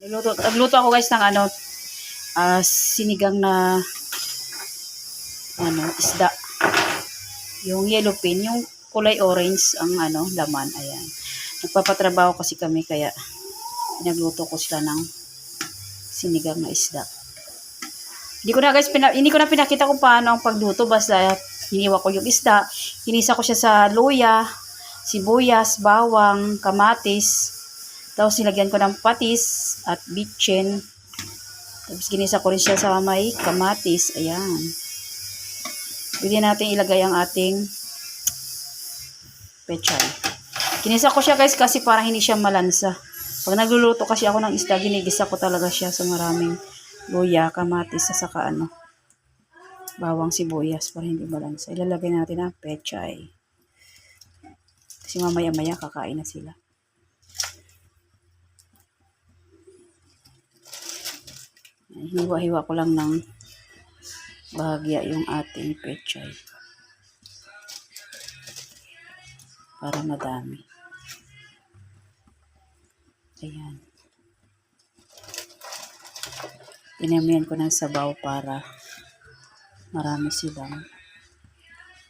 Nagluto ako guys ng sinigang na isda. Yung yellow pin, yung kulay orange ang laman. Ayan. Nagpapatrabaho kasi kami kaya pinagluto ko sila ng sinigang na isda. Hindi ko na pinakita kung paano ang pagluto, basta hiniwa ko yung isda, hinisa ko siya sa luya, sibuyas, bawang, kamatis, tapos nilagyan ko ng patis at bitchin. Tapos ginisa ko rin siya sa may kamatis. Ayan. Pwede natin ilagay ang ating pechay. Ginisa ko siya guys kasi para hindi siya malansa. Pag nagluluto kasi ako ng isda, ginigisa ko talaga siya sa maraming luya, kamatis, saka bawang, sibuyas para hindi malansa. Ilalagay natin ang pechay. Kasi mamaya-maya kakain na sila. Hiwa-hiwa ko lang ng bahagya yung ating pechay. Para madami. Ayan. Dinamihan ko ng sabaw para marami silang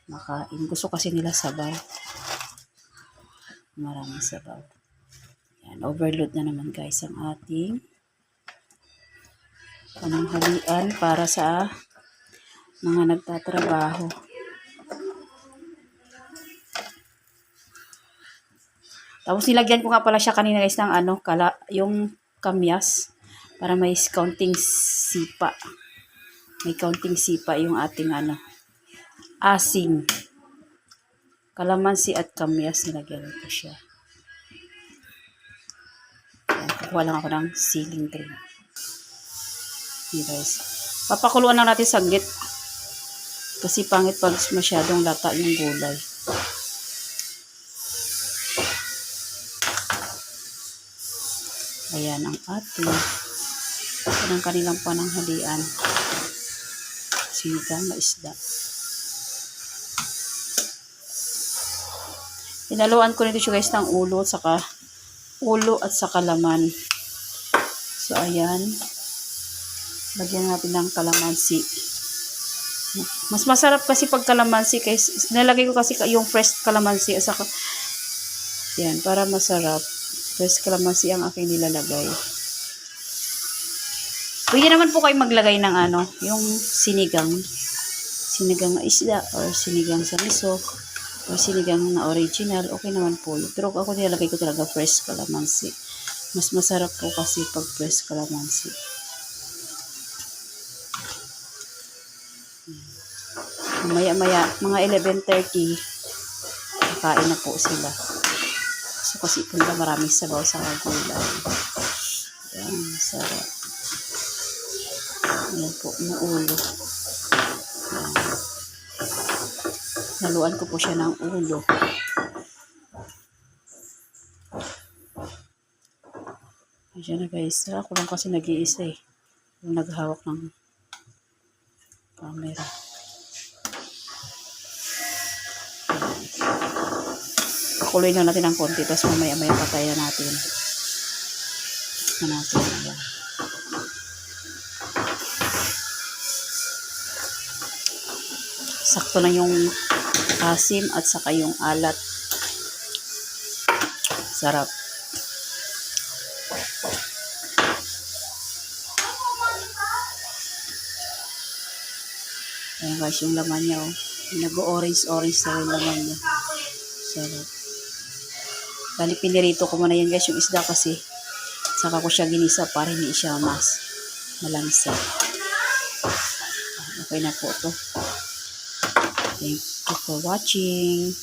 makain. Gusto kasi nila sabaw. Maraming sabaw. Ayan. Overload na naman guys ang ating pananghalian para sa mga nagtatrabaho. Tapos nilagyan ko nga pala siya kanina guys ng yung kamyas para may kaunting sipa. May kaunting sipa yung ating asim. Kalamansi at kamyas nilagyan ko siya. Ayan, kukuha lang ako ng siling cream. Okay guys. Papakuluan lang natin saglit. Kasi pangit pag masyadong lata yung gulay. Ayan ang ating kanilang pananghalian. Sinigang na isda. Inaluan ko nito siya guys ng ulo at saka laman. So ayan. Lagyan natin ng kalamansi. Mas masarap kasi pag kalamansi guys. Nalagay ko kasi yung fresh kalamansi at saka yan para masarap. Fresh kalamansi ang aking nilalagay. Pwede naman po kayo maglagay ng yung sinigang na isda or sinigang sa miso o sinigang na original. Okay naman po. Pero ako nilalagay ko talaga fresh kalamansi. Mas masarap po kasi pag fresh kalamansi. Maya-maya, mga 11:30, kakain na po sila. So, kasi pala maraming sabaw sa gulay. Ayan, sarap. Ayan po, yung ulo. Ayan. Naluan ko po siya ng ulo. Ayan na guys. Ako lang kasi nag-iisa eh. Yung naghawak ng camera. Pakuloy na natin ng konti. Tapos mamaya-maya patayan natin. Ayan. Sakto na yung asim at saka yung alat. Sarap. Ayan guys, yung laman niya nag-orange na yung laman niya. Sarap. Bali, pinirito ko muna yan guys yung isda kasi saka ko siya ginisa para hindi siya mas malansa. Okay na po to. Thank you for watching.